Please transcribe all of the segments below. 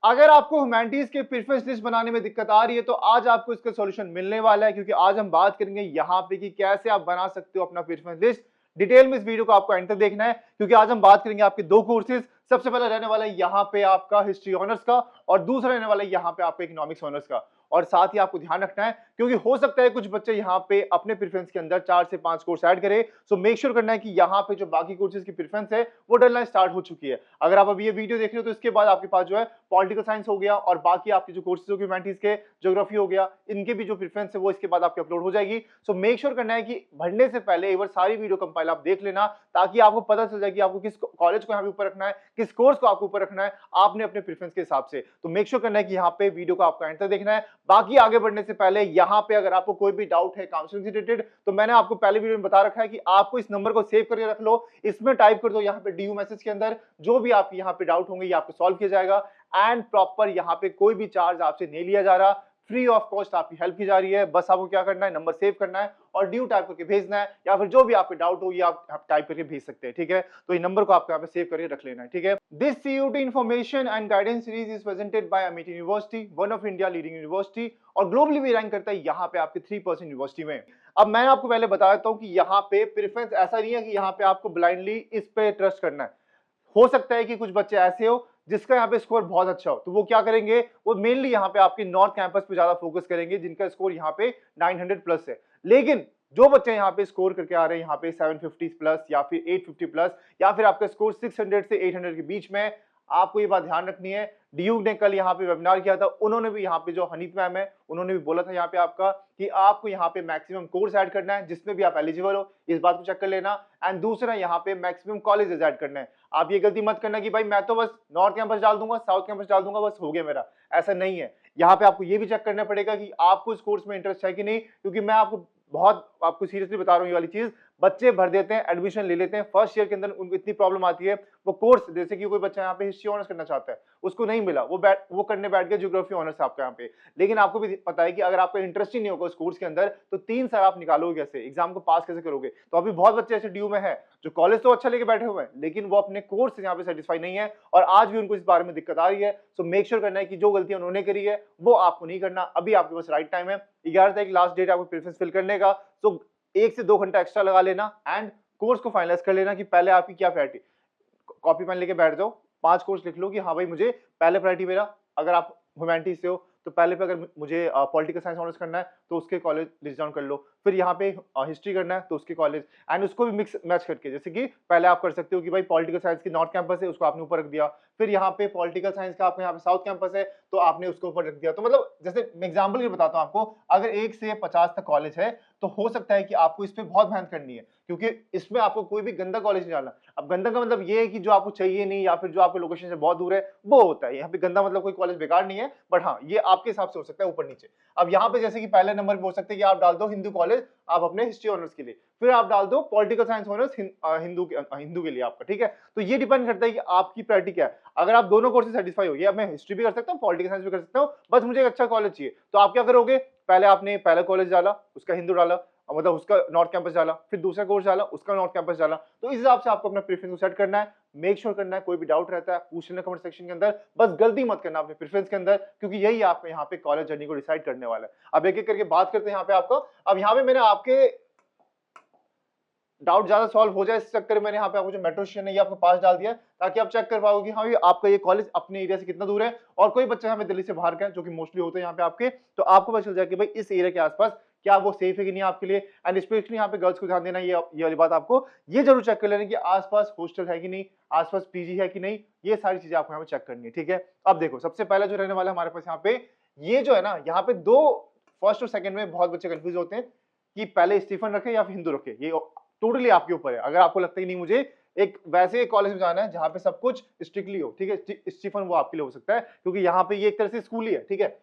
अगर आपको ह्यूमैनिटीज के प्रेफरेंस लिस्ट बनाने में दिक्कत आ रही है तो आज आपको इसका सॉल्यूशन मिलने वाला है, क्योंकि आज हम बात करेंगे यहाँ पे कि कैसे आप बना सकते हो अपना प्रेफरेंस लिस्ट। डिटेल में इस वीडियो को आपको एंड तक देखना है, क्योंकि आज हम बात करेंगे आपके दो कोर्सेज। सबसे पहला रहने वाला है यहाँ पे आपका हिस्ट्री ऑनर्स का, और दूसरा रहने वाला है यहाँ पे आपका इकोनॉमिक्स ऑनर्स का। और साथ ही आपको ध्यान रखना है, क्योंकि हो सकता है कुछ बच्चे यहाँ पे अपने प्रेफरेंस के अंदर 4 से 5 कोर्स ऐड करें। सो मेक श्योर करना है कि यहाँ पे जो बाकी कोर्सेज की प्रेफरेंस है वो डलना स्टार्ट हो चुकी है। अगर आप अभी ये वीडियो देख रहे हो तो इसके बाद आपके पास जो है पॉलिटिकल साइंस हो गया और बाकी आपके जो कोर्सेज हो गए ह्यूमैनिटीज के, ज्योग्राफी हो गया, इनके भी जो प्रेफरेंस है वो इसके बाद आपकी अपलोड हो जाएगी। सो मेक श्योर करना है कि भरने से पहले एक बार सारी वीडियो कंपाइल आप देख लेना, ताकि आपको पता चल जाए कि आपको किस कॉलेज को यहाँ पे ऊपर रखना है, किस कोर्स को आपको ऊपर रखना है आपने अपने प्रेफरेंस के हिसाब से। तो मेक श्योर करना है कि यहाँ पे वीडियो को आपको एंड तक देखना है। बाकी आगे बढ़ने से पहले यहाँ पे अगर आपको कोई भी डाउट है काउंसलिंग से रिलेटेड, तो मैंने आपको पहले वीडियो में बता रखा है कि आपको इस नंबर को सेव करके रख लो, इसमें टाइप कर दो यहाँ पे डीयू मैसेज के अंदर, जो भी आपके यहाँ पे डाउट होंगे ये आपको सॉल्व किया जाएगा। एंड प्रॉपर यहाँ पे कोई भी चार्ज आपसे नहीं लिया जा रहा, फ्री ऑफ कॉस्ट आपकी हेल्प की जा रही है। बस आपको क्या करना है, नंबर सेव करना है और ड्यू टाइप करके भेजना है, या फिर जो भी आपके डाउट हो ये आप टाइप करके भेज सकते हैं। ठीक है, तो ये नंबर को आपको यहाँ पे सेव करके रख लेना है। ठीक है, this CUT information and guidance series is presented by Amity University, one of India leading university, और ग्लोबली भी रैंक करता है यहाँ पे आपके 3% यूनिवर्सिटी में। अब मैं आपको पहले बता देता हूँ कि यहाँ पे प्रेफरेंस ऐसा नहीं है कि यहाँ पे आपको ब्लाइंडली इस पे ट्रस्ट करना है। हो सकता है कि कुछ बच्चे ऐसे हो जिसका यहाँ पे स्कोर बहुत अच्छा हो, तो वो क्या करेंगे, वो मेनली यहाँ पे आपके नॉर्थ कैंपस पे ज्यादा फोकस करेंगे जिनका स्कोर यहाँ पे 900 प्लस है। लेकिन जो बच्चे यहाँ पे स्कोर करके आ रहे हैं यहाँ पे 750 प्लस या फिर 850 प्लस, या फिर आपका स्कोर 600 से 800 के बीच में, आपको ये बात ध्यान रखनी है। डीयू ने कल यहाँ पे वेबिनार किया था, उन्होंने भी यहाँ पे जो हनीफ मैम है उन्होंने भी बोला था यहाँ पे आपका कि आपको यहाँ पे मैक्सिमम कोर्स ऐड करना है जिसमें भी आप एलिजिबल हो, इस बात को चेक कर लेना। एंड दूसरा यहाँ पे मैक्सिमम कॉलेजेस ऐड करना है। आप ये गलती मत करना कि भाई मैं तो बस नॉर्थ कैंपस डाल दूंगा, साउथ कैंपस डाल दूंगा, बस हो गया मेरा। ऐसा नहीं है, यहाँ पे आपको ये भी चेक करना पड़ेगा कि आपको इस कोर्स में इंटरेस्ट है कि नहीं, क्योंकि मैं आपको सीरियसली बता रहा हूँ ये वाली चीज। बच्चे भर देते हैं, एडमिशन ले लेते हैं, फर्स्ट ईयर के अंदर उनको इतनी प्रॉब्लम आती है, वो कोर्स जैसे कि कोई बच्चा यहाँ पे हिस्ट्री ऑनर्स करना चाहता है, उसको नहीं मिला, वो करने बैठ गया ज्योग्राफी ऑनर्स आपका यहाँ पे। लेकिन आपको भी पता है कि अगर आपका इंटरेस्ट ही नहीं होगा उस कोर्स के अंदर तो 3 साल आप निकालोगे कैसे, एग्जाम को पास कैसे करोगे। तो अभी बहुत बच्चे ऐसे ड्यू में है जो कॉलेज तो अच्छा लेके बैठे हुए हैं, लेकिन वो अपने कोर्स से यहाँ पे सेटिस्फाई नहीं है और आज भी उनको इस बारे में दिक्कत आ रही है। सो मेक श्योर करना है कि जो गलतियां उन्होंने करी है वो आपको नहीं करना। अभी आपके पास राइट टाइम है, 11 तारीख लास्ट डेट आपको प्रेफरेंस फिल करने का। सो 1 से 2 घंटा एक्स्ट्रा लगा लेना एंड कोर्स को फाइनलाइज कर लेना कि पहले आपकी क्या प्रायोरिटी। कॉपी पेन लेके बैठ जाओ, 5 कोर्स लिख लो कि हाँ भाई मुझे पहले प्रायोरिटी मेरा, अगर आप ह्यूमैनिटीज से हो तो पहले पे अगर मुझे पॉलिटिकल साइंस ऑनर्स करना है तो उसके कॉलेज लिस्ट डाउन कर लो। फिर यहाँ पे हिस्ट्री करना है तो उसके कॉलेज, एंड उसको भी मिक्स मैच करके, जैसे कि पहले आप कर सकते हो कि भाई पॉलिटिकल साइंस की नॉर्थ कैंपस है उसको आपने ऊपर रख दिया, फिर यहाँ पे पॉलिटिकल साइंस का आपके यहाँ पे साउथ कैंपस है तो आपने उसको ऊपर रख दिया। तो मतलब जैसे मैं एग्जाम्पल के बताता हूँ आपको, अगर 1 से 50 तक कॉलेज है तो हो सकता है कि आपको इस पे बहुत मेहनत करनी है, क्योंकि इसमें आपको कोई भी गंदा कॉलेज नहीं डालना। अब गंदा का मतलब ये है कि जो आपको चाहिए नहीं या फिर जो आपके लोकेशन से बहुत दूर है वो होता है। यहाँ पे गंदा मतलब कोई कॉलेज बेकार नहीं है, बट हाँ ये आपके हिसाब से हो सकता है ऊपर नीचे। अब यहाँ पे जैसे कि पहले नंबर पे हो सकता है कि आप डाल दो हिंदू कॉलेज आप अपने हिस्ट्री ऑनर्स के लिए, फिर आप डाल दो पॉलिटिकल साइंस ऑनर्स हिंदू के लिए आपका। ठीक है, तो ये डिपेंड करता है कि आपकी प्रायोरिटी क्या है। अगर आप दोनों कोर्सेज सेटिस्फाई हो गए, अब मैं हिस्ट्री भी कर सकता हूँ पॉलिटिकल साइंस भी कर सकता हूँ, बस मुझे एक अच्छा कॉलेज चाहिए, तो आप क्या करोगे, पहले आपने पहला कॉलेज डाला उसका हिंदू डाला, मतलब उसका नॉर्थ कैंपस डाला, फिर दूसरा कोर्स डाला उसका नॉर्थ कैंपस डाला। तो इस हिसाब से आपको अपना प्रेफरेंस को सेट करना है। मेक श्योर करना है कोई भी डाउट रहता है पूछ लेना कमेंट सेक्शन के अंदर, बस गलती मत करना अपने प्रेफरेंस के अंदर, क्योंकि यही आपको यहाँ पे कॉलेज जर्नी को डिसाइड करने वाला है। अब एक एक करके बात करते हैं यहाँ पे आपको। अब यहाँ पे मैंने आपके डाउट ज्यादा सॉल्व हो जाए इस चक्कर में मैंने यहाँ पे आपको जो मेट्रो स्टेशन है ये आपको पास डाल दिया, ताकि आप चेक कर पाओगे कि हाँ ये आपका ये कॉलेज अपने एरिया से कितना दूर है। और कोई बच्चा हमें दिल्ली से बाहर का है, जो कि मोस्टली होते हैं यहाँ पे आपके, तो आपको पता चल जाए कि भाई इस एरिया के आसपास क्या वो सेफ है कि नहीं आपके लिए। एंड स्पेशली यहाँ पे गर्ल्स को ध्यान देना, ये वाली बात आपको ये जरूर चेक कर लेना कि आसपास हॉस्टल है कि नहीं, आसपास पीजी है कि नहीं, ये सारी चीजें आपको यहाँ पे चेक करनी है। ठीक है, अब देखो सबसे पहला जो रहने वाला है हमारे पास यहाँ पे, ये जो है ना, यहाँ पे दो फर्स्ट और सेकंड में बहुत बच्चे कंफ्यूज होते हैं कि पहले स्टीफन रखे या फिर हिंदू रखे। ये टोटली आपके ऊपर है। अगर आपको लगता है कि नहीं मुझे एक वैसे कॉलेज में जाना है जहां पे सब कुछ स्ट्रिक्टली हो, ठीक है, स्टीफन वो आपके लिए हो सकता है, क्योंकि यहाँ पे ये एक तरह से स्कूल ही है। ठीक है,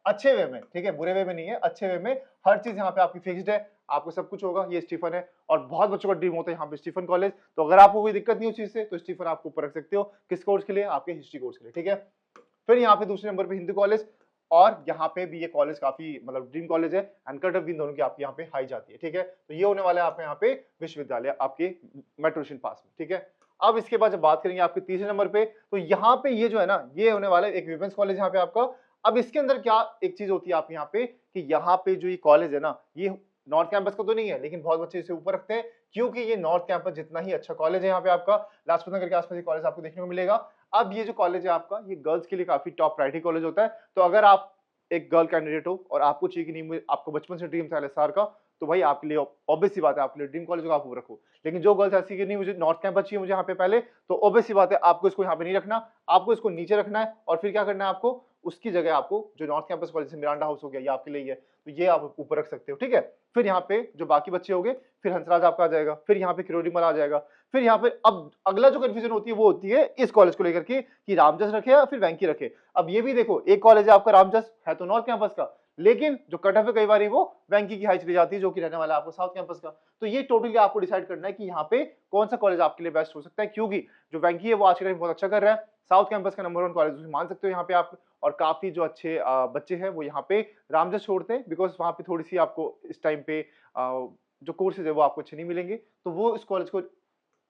अच्छे वे में, ठीक है, बुरे वे में नहीं है, अच्छे वे में हर चीज यहाँ पे आपकी फिक्स्ड है, आपको सब कुछ होगा, ये स्टीफन है। और बहुत बच्चों का ड्रीम होता है यहाँ पे स्टीफन कॉलेज। तो अगर आपको कोई दिक्कत नहीं उस चीज से तो स्टीफन आपको ऊपर रख सकते हो। किस कोर्स के लिए, आपके हिस्ट्री कोर्स के लिए। ठीक है, फिर यहाँ पे दूसरे नंबर पे हिंदू कॉलेज, और यहाँ पे भी ये कॉलेज काफी मतलब ड्रीम कॉलेज है, एंड कट ऑफ भी दोनों की आपकी यहाँ पे हाई जाती है। ठीक है, तो ये होने वाला है आपके यहाँ पे विश्वविद्यालय आपके मेट्रो स्टेशन पास में। ठीक है, अब इसके बाद जब बात करेंगे आपके तीसरे नंबर पे, तो यहाँ पे ये जो है ना, ये होने वाला है एक विमेंस कॉलेज यहाँ पे आपका। अब इसके अंदर क्या एक चीज होती है आप यहाँ पे कि यहाँ पे जो ये कॉलेज है ना, ये नॉर्थ कैंपस का तो नहीं है, लेकिन बहुत बच्चे इसे ऊपर रखते हैं क्योंकि ये नॉर्थ कैंपस जितना ही अच्छा कॉलेज है यहाँ पे आपका। लाजपत नगर के आसपास ये कॉलेज आपको देखने को मिलेगा। अब ये जो कॉलेज है आपका, ये गर्ल्स के लिए काफी टॉप प्रायोरिटी कॉलेज होता है। तो अगर आप एक गर्ल कैंडिडेट हो और आपको चाहिए कि नहीं, आपको बचपन से ड्रीम था LSR का, तो भाई आपके लिए ऑब्वियस सी बात है, आपके लिए ड्रीम कॉलेज को आप रखो। लेकिन जो गर्ल्स ऐसी कि नहीं मुझे नॉर्थ कैंपस चाहिए मुझे यहाँ पे पहले, तो ऑब्वियस सी बात है आपको इसको यहाँ पे नहीं रखना, आपको इसको नीचे रखना है। और फिर क्या करना है आपको, उसकी जगह आपको जो नॉर्थ कैंपस कॉलेज है, मिरांडा हाउस हो गया, ये आपके लिए है, तो ये आप ऊपर रख सकते हो, ठीक है। फिर यहाँ पे जो बाकी बच्चे होंगे, फिर हंसराज आपका आ जाएगा, फिर यहाँ पे किरोड़ीमल आ जाएगा। फिर यहाँ पे अब अगला जो कंफ्यूजन होती है वो होती है इस कॉलेज को लेकर के कि रामजस रखे या फिर वेंकी रखे। अब ये भी देखो, एक कॉलेज है आपका रामजस, है तो नॉर्थ कैंपस का, लेकिन जो कट ऑफ है कई बार वो वेंकी की हाई चली जाती है, जो कि रहने वाला है आपको साउथ कैंपस का। तो ये टोटली आपको डिसाइड करना है कि यहाँ पे कौन सा कॉलेज आपके लिए बेस्ट हो सकता है, क्योंकि जो वेंकी है वो आज के टाइम बहुत अच्छा कर रहा है, साउथ कैंपस का नंबर 1 कॉलेज मान सकते हो यहाँ पे आप। और काफी जो अच्छे बच्चे हैं वो यहाँ पे रामजस छोड़ते हैं, बिकॉज वहां पे थोड़ी सी आपको इस टाइम पे जो कोर्सेज है वो आपको अच्छे नहीं मिलेंगे, तो वो इस कॉलेज को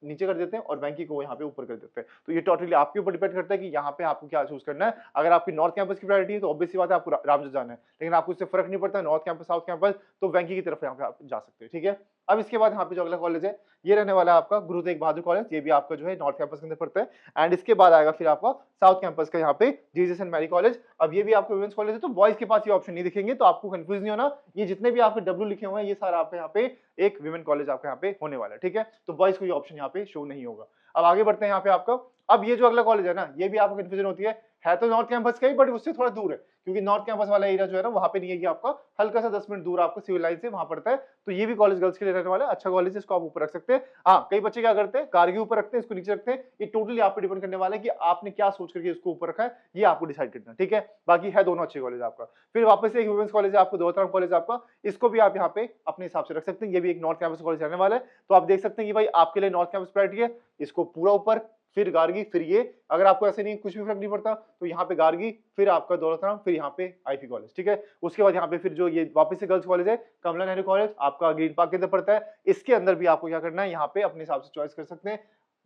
नीचे कर देते हैं और वेंकी को यहाँ पे ऊपर कर देते हैं। तो ये टोटली आपके ऊपर डिपेंड करता है कि यहाँ पे आपको क्या चूज करना है। अगर आपकी नॉर्थ कैंपस की प्रायोरिटी है तो ऑब्वियस सी बात है आपको रामजस जाना है, लेकिन आपको इससे फर्क नहीं पड़ता नॉर्थ कैंपस साउथ कैंपस, तो वेंकी की तरफ यहाँ पे आप जा सकते हैं, ठीक है। अब इसके बाद यहाँ पे जो अगला कॉलेज है ये रहने वाला है आपका गुरु तेग बहादुर कॉलेज, ये भी आपका जो है नॉर्थ कैंपस के अंदर पड़ता है। एंड इसके बाद आएगा फिर आपका साउथ कैंपस का यहाँ पे जीसस एंड मैरी कॉलेज। अब ये भी आपका वुमेन्स कॉलेज है, तो बॉयज के पास ये ऑप्शन नहीं दिखेंगे, तो आपको कंफ्यूज नहीं होना, ये जितने भी आपके डब्ल्यू लिखे हुए हैं ये सारा आपका यहाँ पे एक विमेन कॉलेज आपका यहाँ पे होने वाला है, ठीक है। तो बॉयज को ये ऑप्शन यहाँ पे शो नहीं होगा। अब आगे बढ़ते हैं यहाँ पे आपका, अब ये जो अगला कॉलेज है ना, ये भी आपको कंफ्यूजन होती है तो नॉर्थ कैंपस का ही, बट उससे थोड़ा दूर है, क्योंकि नॉर्थ कैंपस वाला एरिया जो है ना वहां पे नहीं है, ये आपका हल्का सा 10 मिनट दूर आपको सिविल लाइन से वहां पड़ता है। तो ये भी कॉलेज गर्ल्स के लिए रहने वाला है, अच्छा कॉलेज है, इसको आप ऊपर रख सकते हैं। हाँ, कई बच्चे क्या करते हैं, कारगी ऊपर रखते हैं, इसको नीचे रखते हैं। ये टोटली आप पे डिपेंड करने वाला है कि आपने क्या सोच करके इसको ऊपर रखा है, ये आपको डिसाइड करना है, ठीक है। बाकी है दोनों अच्छे कॉलेज आपका। फिर वापस से एक वुमेन्स कॉलेज है आपको, दौलतराम कॉलेज आपका, इसको भी आप यहाँ पे अपने हिसाब से रख सकते हैं, ये भी एक नॉर्थ कैंपस कॉलेज रहने वाला है। तो आप देख सकते हैं कि भाई आपके लिए नॉर्थ कैंपस प्रायोरिटी है, इसको पूरा ऊपर, फिर गार्गी, फिर ये। अगर आपको ऐसे नहीं कुछ भी फर्क नहीं पड़ता तो यहाँ पे गार्गी, फिर आपका दौलतराम, फिर यहाँ पे आईपी कॉलेज, ठीक है। उसके बाद यहाँ पे फिर जो ये वापस से गर्ल्स कॉलेज है कमला नेहरू कॉलेज, आपका ग्रीन पार्क के अंदर पड़ता है। इसके अंदर भी आपको क्या करना है, यहाँ पे अपने हिसाब से चॉइस कर सकते हैं।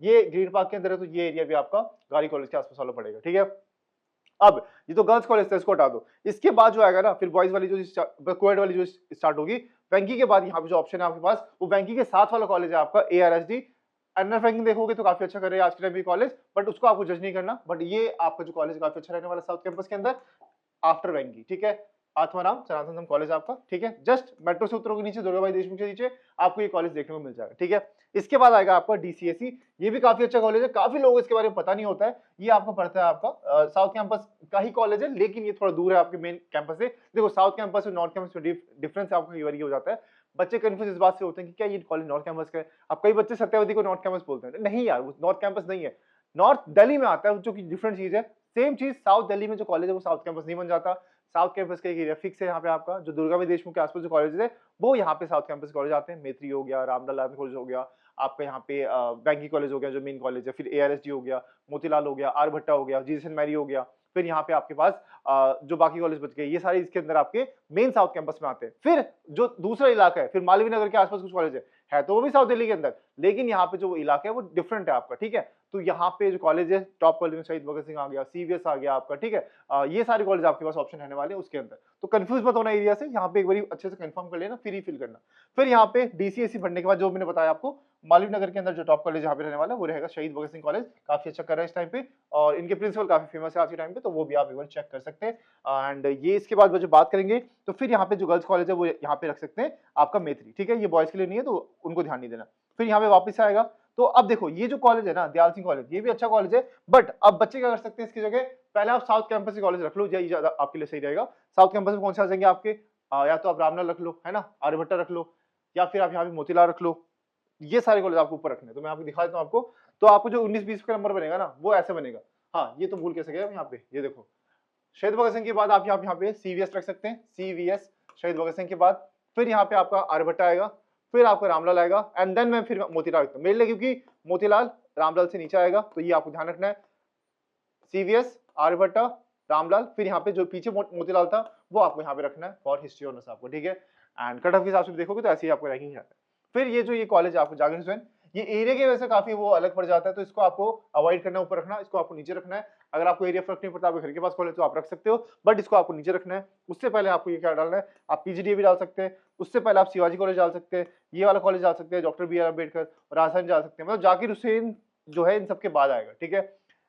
ये ग्रीन पार्क के अंदर है तो ये एरिया भी आपका गार्गी कॉलेज के आसपास वाला पड़ेगा, ठीक है। अब ये तो गर्ल्स कॉलेज था, इसको हटा दो। इसके बाद जो आएगा ना फिर बॉयज वाली जो कोएड वाली जो स्टार्ट होगी, वेंकी के बाद यहाँ पे जो ऑप्शन है आपके पास, वो वेंकी के साथ वाला कॉलेज है आपका ARSD। अन्ना फ्रैंकिंग देखोगे तो काफी अच्छा कर रहे हैं आज के टाइम में कॉलेज, बट उसको आपको जज नहीं करना। बट ये आपका जो कॉलेज काफी अच्छा रहने वाला साउथ कैंपस के अंदर आफ्टर वेंकी, ठीक है। आत्माराम सनातनम कॉलेज आपका, ठीक है। जस्ट मेट्रो से उतरोगे नीचे, दुर्गाबाई देशमुख के नीचे आपको ये कॉलेज देखने को मिल जाएगा, ठीक है। इसके बाद आएगा आपका DCSE, ये भी काफी अच्छा कॉलेज है, काफी लोगों को इसके बारे में पता नहीं होता है। ये आपको पड़ता है आपका साउथ कैंपस का ही कॉलेज है, लेकिन ये थोड़ा दूर है आपके मेन कैंपस से। देखो साउथ कैंपस और नॉर्थ कैंपस में डिफरेंस आपको कई बार ये हो जाता है, बच्चे कंफ्यूज इस बात से होते हैं कि क्या ये कॉलेज नॉर्थ कैंपस का है। अब कई बच्चे सत्यवती को नॉर्थ कैंपस बोलते हैं, नहीं यार वो नॉर्थ कैंपस नहीं है, नॉर्थ दिल्ली में आता है, जो कि डिफरेंट चीज है। सेम चीज साउथ दिल्ली में जो कॉलेज है वो साउथ कैंपस नहीं बन जाता। साउथ कैंपस का एक एरिया फिक्स है यहाँ पे आपका, जो दुर्गाबाई देशमुख के आसपास जो कॉलेज है वो यहाँ पे साउथ कैंपस कॉलेज आते हैं। मेत्री हो गया, रामलाल कॉलेज हो गया, आपका यहाँ पे बैंकी कॉलेज हो गया जो मेन कॉलेज है, फिर ARSD हो गया, मोतीलाल हो गया, आर भट्टा हो गया, जीसस एंड मैरी हो गया। फिर यहाँ पे आपके पास जो बाकी कॉलेज बच गए, ये सारे इसके अंदर आपके मेन साउथ कैंपस में आते हैं। फिर जो दूसरा इलाका है, फिर मालवीय नगर के आसपास कुछ कॉलेज है तो वो भी साउथ दिल्ली के अंदर, लेकिन यहाँ पे जो इलाका है वो डिफरेंट है आपका, ठीक है। तो यहाँ पे जो कॉलेज है टॉप कॉलेज में शहीद भगत सिंह आ गया, CVS आ गया आपका, ठीक है। ये सारे कॉलेज आपके पास ऑप्शन रहने वाले हैं उसके अंदर। तो कंफ्यूज मत होना एरिया से, यहाँ पे एक बार अच्छे से कंफर्म कर लेना, फिर ही फिल करना। फिर यहाँ पे DCSE भरने के बाद जो मैंने बताया आपको, मालवीय नगर के अंदर जो टॉप कॉलेज यहाँ पे रहने वाला है वो रहेगा शहीद भगत सिंह कॉलेज, काफी अच्छा कर रहा है इस टाइम पे, और इनके प्रिंसिपल काफी फेमस है आज के टाइम पे, तो वो भी आप एक बार चेक कर सकते हैं। एंड ये इसके बाद जो बात करेंगे तो फिर यहाँ पे जो गर्ल्स कॉलेज है वो यहाँ पे रख सकते हैं आपका मेत्री, ठीक है। ये बॉयज के लिए नहीं है तो उनको ध्यान नहीं देना। फिर यहाँ पे वापस आएगा, तो अब देखो ये जो कॉलेज है ना दयाल सिंह कॉलेज, ये भी अच्छा कॉलेज है, बट अब बच्चे क्या कर सकते हैं इसकी जगह, पहले आप साउथ कैंपस के कॉलेज रख लो, ये ज्यादा आपके लिए सही रहेगा। साउथ कैंपस में कौन से आ जाएंगे आपके, या तो आप रामलाल रख लो, है ना, आर्यभट्टा रख लो, या फिर आप यहाँ पे मोतीलाल रख लो। ये सारे कॉलेज आपको ऊपर रखने, तो मैं आपको दिखा देता हूँ आपको। तो आपको जो 19-20 का नंबर बनेगा ना वो ऐसे बनेगा। हाँ, ये तो भूल कैसे गया यहाँ पे, ये देखो शहीद भगत सिंह के बाद आप यहाँ पे CVS रख सकते हैं, CVS शहीद भगत सिंह के बाद, फिर यहाँ पे आपका आर्यभट्टा आएगा, फिर आपका रामलाल आएगा, एंड देन मैं फिर मोतीलाल रखता हूँ मेरे लिए, क्योंकि मोतीलाल रामलाल से नीचे आएगा, तो ये आपको ध्यान रखना है। CVS, आर्यभट्टा, रामलाल, फिर यहाँ पे जो पीछे मोतीलाल था वो आपको यहाँ पे रखना है फॉर हिस्ट्री ऑनर्स आपको, ठीक है। एंड कट ऑफ के हिसाब से देखोगे तो ऐसे ही आपको रैंकिंग जाता है। फिर ये जो ये कॉलेज आपको जागरण हुसैन, ये एरिया की वजह से काफी वो अलग पड़ जाता है, तो इसको आपको अवॉइड करना, ऊपर रखना, इसको आपको नीचे रखना है। अगर आपको एरिया फर्क नहीं पड़ता, आपके घर के पास कॉलेज तो आप रख सकते हो, बट इसको आपको नीचे रखना है। उससे पहले आपको ये क्या डालना है, आप पीजीडीए भी डाल सकते हैं, उससे पहले आप शिवाजी कॉलेज डाल सकते हैं, ये वाला कॉलेज डाल सकते हैं, doctor B R Ambedkar, Rajasthan डाल सकते हैं, मतलब जाकिर हुसैन जो है इन सबके बाद आएगा, ठीक है।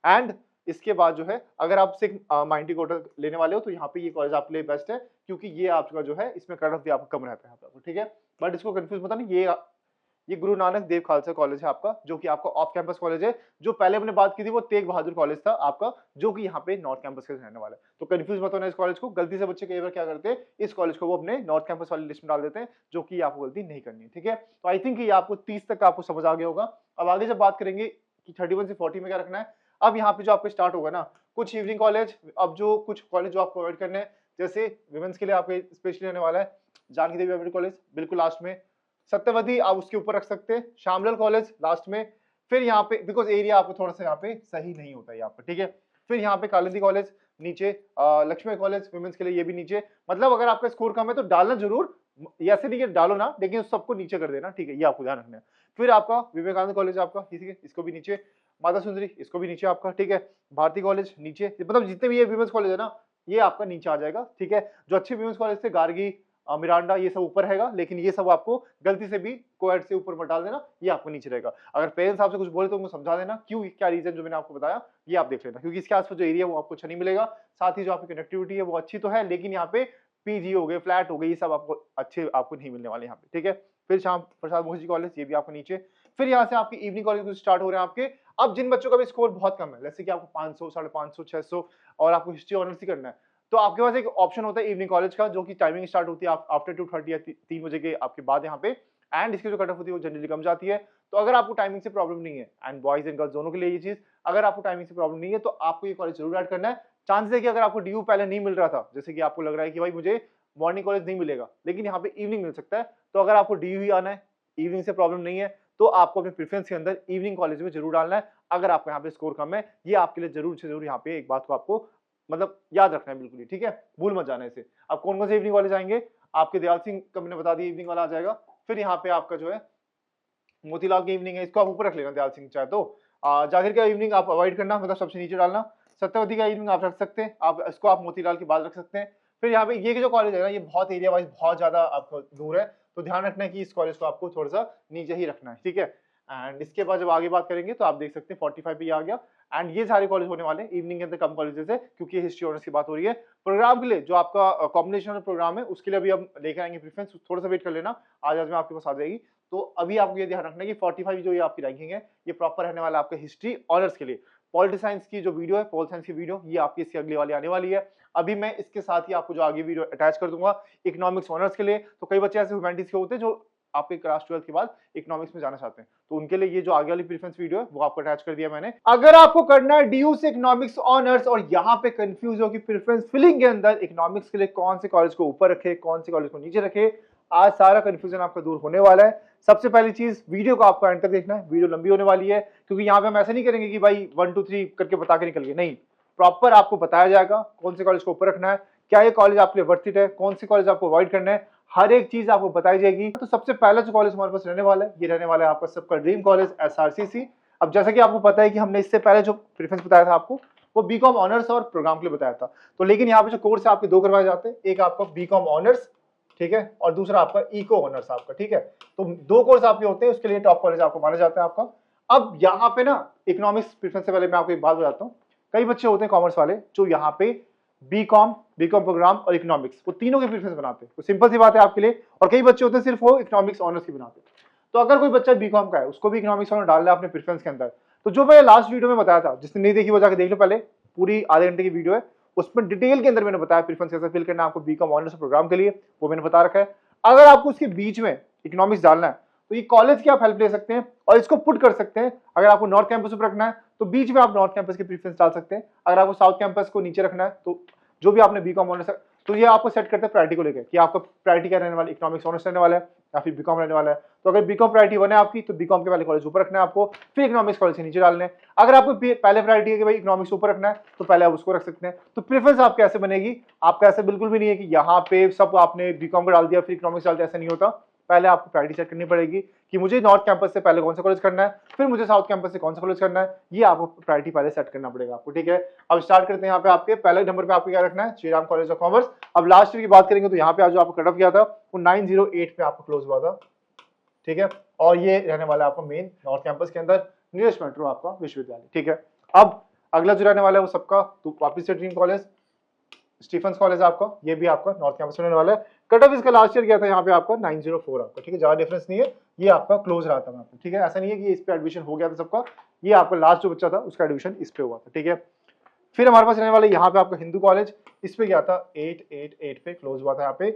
एंड इसके बाद जो है अगर आप सिर्फ माइंटी कोटा लेने वाले हो तो यहाँ पे ये कॉलेज आपके लिए बेस्ट है, क्योंकि ये आपका जो है इसमें कट ऑफ भी आपको कम रहता है आपको, ठीक है। बट इसको कंफ्यूज मत नहीं, ये गुरु नानक देव खालसा कॉलेज है आपका, जो कि आपका ऑफ कैंपस कॉलेज है। जो पहले हमने बात की थी वो तेग बहादुर कॉलेज था आपका, जो कि यहाँ पे नॉर्थ कैंपस के रहने वाला है। तो कंफ्यूज मत होना इस कॉलेज को। गलती से बच्चे कई बार क्या करते हैं, इस कॉलेज को वो अपने नॉर्थ कैंपस वाली लिस्ट में डाल देते हैं, जो कि आपको गलती नहीं करनी है, ठीक है। तो आई थिंक ये आपको 30 तक आपको समझ आ गया होगा। अब आगे जब बात करेंगे कि 31 से 40 में क्या रखना है, अब यहाँ पे जो आपको स्टार्ट होगा ना, कुछ इवनिंग कॉलेज, अब जो कुछ कॉलेज जो आपको अवॉइड करने हैं, जैसे विमेंस के लिए आपके स्पेशली रहने वाला है जानकी देवी अम्बेडकर कॉलेज बिल्कुल लास्ट में, सत्यवती आप उसके ऊपर रख सकते हैं, श्यामलाल कॉलेज लास्ट में, फिर यहाँ पे बिकॉज एरिया आपको थोड़ा सा यहाँ पे सही नहीं होता है यहाँ पे, ठीक है। फिर यहाँ पे कालिंदी कॉलेज नीचे, लक्ष्मी कॉलेज विमेंस के लिए ये भी नीचे। मतलब अगर आपका स्कोर कम है तो डालना जरूर, ऐसे नहीं कि डालो ना, लेकिन उस सबको नीचे कर देना, ठीक है, ये आपको ध्यान रखना है। फिर आपका विवेकानंद कॉलेज आपका, ठीक है, इसको भी नीचे, माता सुंदरी इसको भी नीचे आपका, ठीक है, भारती कॉलेज नीचे, मतलब जितने भी ये विमेंस कॉलेज है ना ये आपका नीचे आ जाएगा, ठीक है। जो अच्छे विमेंस कॉलेज थे गार्गी, मिरांडा, ये सब ऊपर रहेगा, लेकिन ये सब आपको गलती से भी कोएड से ऊपर मत डाल देना, ये आपको नीचे रहेगा। अगर पेरेंट्स आपसे कुछ बोले तो उनको समझा देना क्यों, क्या रीजन जो मैंने आपको बताया ये आप देख लेना, क्योंकि इसके आसपास जो एरिया वो आपको अच्छा नहीं मिलेगा। साथ ही जो आपकी कनेक्टिविटी है वो अच्छी तो है, लेकिन यहाँ पे पीजी हो गए, फ्लैट हो गए, ये सब आपको अच्छे आपको नहीं मिलने वाले यहाँ पे, ठीक है। फिर श्याम प्रसाद मुखर्जी कॉलेज, ये भी आपको नीचे। फिर यहाँ से आपकी इवनिंग कॉलेज स्टार्ट हो रहे हैं आपके। अब जिन बच्चों का भी स्कोर बहुत कम है, जैसे कि आपको 500, 550, 600 और आपको हिस्ट्री ऑनर्स ही करना है, तो आपके पास एक ऑप्शन होता है इवनिंग कॉलेज का, जो कि टाइमिंग स्टार्ट होती है आफ्टर 2:30 या 3 बजे के आपके बाद यहाँ पे। एंड इसकी जो कट ऑफ होती है वो जनरली कम जाती है। तो अगर आपको टाइमिंग से प्रॉब्लम नहीं है, एंड बॉयज एंड गर्ल्स दोनों के लिए ये चीज, अगर आपको टाइमिंग से प्रॉब्लम नहीं है तो आपको ये कॉलेज जरूर ऐड करना है। चांसेस है कि अगर आपको डीयू पहले नहीं मिल रहा था, जैसे कि आपको लग रहा है कि भाई मुझे मॉर्निंग कॉलेज नहीं मिलेगा, लेकिन यहाँ पे इवनिंग मिल सकता है, तो अगर आपको डीयू ही आना है, इवनिंग से प्रॉब्लम नहीं है, तो आपको अपने प्रेफरेंस के अंदर इवनिंग कॉलेज में जरूर डालना है। अगर आपको यहाँ पे स्कोर कम है, ये आपके लिए जरूर से जरूर यहाँ पे एक बात को आपको मतलब याद रखना है बिल्कुल ही, ठीक है, भूल मत जाना इसे। अब कौन कौन से इवनिंग कॉलेज आएंगे, आपके दयाल सिंह का मैंने बता दिया इवनिंग वाला आ जाएगा। फिर यहाँ पे आपका जो है मोतीलाल की इवनिंग है, इसको आप ऊपर रख लेना दयाल सिंह चाहे तो। जाकिर का इवनिंग आप अवॉइड करना, मतलब सबसे नीचे डालना। सत्यवती का इवनिंग आप रख सकते हैं, आप इसको आप मोतीलाल के बाद रख सकते हैं। फिर यहाँ पे ये जो कॉलेज है ना, ये बहुत एरिया वाइज बहुत ज्यादा आपको दूर है, तो ध्यान रखना है कि इस कॉलेज को आपको थोड़ा सा नीचे ही रखना है, ठीक है। एंड इसके बाद जब आगे बात करेंगे तो आप देख सकते हैं 45 पे आ गया। एंड ये सारे कॉलेज होने वाले इवनिंग के अंदर कम कॉलेजेस है, क्योंकि ये हिस्ट्री ऑनर्स की बात हो रही है। प्रोग्राम के लिए जो आपका कॉम्बिनेशन प्रोग्राम है उसके लिए अभी हम लेकर आएंगे प्रेफरेंस, थोड़ा सा वेट कर लेना, आज में आपके पास आ जाएगी। तो अभी आपको ये ध्यान रखना है कि 45 जो ये आपकी रैंकिंग है ये प्रॉपर रहने वाला है आपका हिस्ट्री ऑनर्स के लिए। पॉलिटिकल साइंस की जो वीडियो है, पॉल साइंस की वीडियो, ये आपकी इसकी अगली वाली आने वाली है। अभी मैं इसके साथ ही आपको जो आगे वीडियो अटैच कर दूंगा इकोनॉमिक्स ऑनर्स के लिए। तो कई बच्चे ऐसे ह्यूमैनिटीज के होते हैं जो आपके क्लास 12 के बाद इकोनॉमिक्स में जाना चाहते हैं, तो उनके लिए ये जो आगे वाली प्रेफरेंस वीडियो है वो आपको अटैच कर दिया मैंने। अगर आपको करना है डीयू से इकोनॉमिक्स ऑनर्स और यहाँ पे कंफ्यूज हो कि प्रेफरेंस फिलिंग के अंदर इकोनॉमिक्स के लिए कौन से कॉलेज को ऊपर रखे, कौन से कॉलेज को नीचे रखे, आज सारा कंफ्यूजन आपका दूर होने वाला है। सबसे पहली चीज, वीडियो को आपको एंड तक देखना है, वीडियो लंबी होने वाली है, क्योंकि यहाँ पे हम ऐसा नहीं करेंगे कि भाई 1 2 3 करके बता के निकल गए, नहीं, प्रॉपर आपको बताया जाएगा कौन से कॉलेज को ऊपर रखना है, क्या ये कॉलेज आपके लिए वर्थ इट है, कौन से कॉलेज आपको अवॉइड करना है, हर एक चीज आपको बताई जाएगी। तो सबसे पहला जो कॉलेज हमारे पास रहने वाला है, ये रहने वाला है आपका सबका ड्रीम कॉलेज एसआरसीसी। अब जैसा कि आपको पता है कि हमने इससे पहले जो प्रेफरेंस बताया था आपको, वो बीकॉम ऑनर्स और प्रोग्राम के लिए बताया था। तो लेकिन यहाँ पे जो कोर्स है आपके दो करवाए जाते हैं, एक आपका बीकॉम ऑनर्स, ठीक है, और दूसरा आपका इको ऑनर्स आपका, ठीक है। तो दो कोर्स आपके होते हैं, उसके लिए टॉप कॉलेज आपको माना जाता है आपका। अब यहाँ पे ना इकोनॉमिक्स प्रेफरेंस से पहले मैं आपको एक बात बताता हूँ, कई बच्चे होते हैं कॉमर्स वाले जो यहाँ पे बीकॉम प्रोग्राम और इकोनॉमिक्स, वो तीनों के प्रेफरेंस बनाते हैं, तो सिंपल सी बात है आपके लिए। और कई बच्चे होते हैं सिर्फ वो इकोनॉमिक्स ऑनर्स की बनाते हैं। तो अगर कोई बच्चा बीकॉम का है, उसको भी इकोनॉमिक्स ऑनर डाल रहा है अपने प्रेफरेंस के अंदर, तो जो मैंने लास्ट वीडियो में बताया था, जिसने नहीं देखी वो जाकर देख लो, पहले पूरी आधे घंटे की वीडियो है, उसमें डिटेल के अंदर मैंने बताया प्रेफरेंस कैसे फिल करना है आपको बीकॉम ऑनर्स प्रोग्राम के लिए, वो मैंने बता रखा है। अगर आपको उसके बीच में इकोनॉमिक्स डालना है, तो ये कॉलेज की आप हेल्प ले सकते हैं और इसको पुट कर सकते हैं। अगर आपको नॉर्थ कैंपस पर रखना है तो बीच में आप नॉर्थ कैंपस की प्रेफरेंस डाल सकते हैं। अगर आपको साउथ कैंपस को नीचे रखना है, तो जो भी आपने बीकॉम ऑनर्स, तो ये आपको सेट करते हैं प्रायोरिटी को लेकर कि आपका प्रायोरिटी क्या रहने वाला है, इकोनॉमिक्स ऑनर्स रहने वाला है या फिर बीकॉम रहने वाला है। तो अगर बीकॉम प्रायोरिटी 1 है आपकी, तो बीकॉम के पहले कॉलेज ऊपर रखना है आपको, फिर इकोनॉमिक्स कॉलेज के नीचे डालने हैं। अगर आपको पहले प्रायोरिटी है कि भाई इकोनॉमिक्स ऊपर रखना है, तो पहले आप उसको रख सकते हैं। तो प्रेफरेंस आप कैसे बनेगी, आपका ऐसे बिल्कुल भी नहीं है कि यहाँ पे सब आपने बीकॉम को डाल दिया फिर इकोनॉमिक्स डाल दिया, ऐसा नहीं होता। पहले आपको प्रायोरिटी सेट करनी पड़ेगी कि मुझे नॉर्थ कैंपस से पहले कौन सा कॉलेज करना है, फिर मुझे साउथ कैंपस से कौन सा कॉलेज करना है, ये आपको प्रायोरिटी पहले सेट करना पड़ेगा आपको, ठीक है। अब स्टार्ट करते हैं यहाँ पे आपके पहले नंबर पे आपको क्या रखना है, Shri Ram college of commerce. अब लास्ट ईयर की बात करेंगे तो यहाँ पे आज जो आपको कट ऑफ किया था वो 908 पे आपको क्लोज हुआ था, ठीक है। और ये रहने वाला है आपका मेन नॉर्थ कैंपस के अंदर, नीरज मेट्रो आपका विश्वविद्यालय, ठीक है। अब अगला जो रहने वाला है वो सबका तो वापिस से ड्रीम कॉलेज स्टीफेंस कॉलेज आपका, ये भी आपका नॉर्थ कैंपस में रहने वाला है। कट ऑफ इसका लास्ट ईयर गया था यहाँ पे आपका 904 आपका, ठीक है, ज्यादा डिफरेंस नहीं है, ये आपका क्लोज रहा था आपका, ठीक है। ऐसा नहीं है कि इस पे एडमिशन हो गया था सबका, ये आपका लास्ट जो बच्चा था उसका एडमिशन इस पे हुआ था, ठीक है। फिर हमारे पास रहने वाले यहाँ पे आपका हिंदू कॉलेज, इस पे गया था 888 पे क्लोज हुआ था यहाँ पे,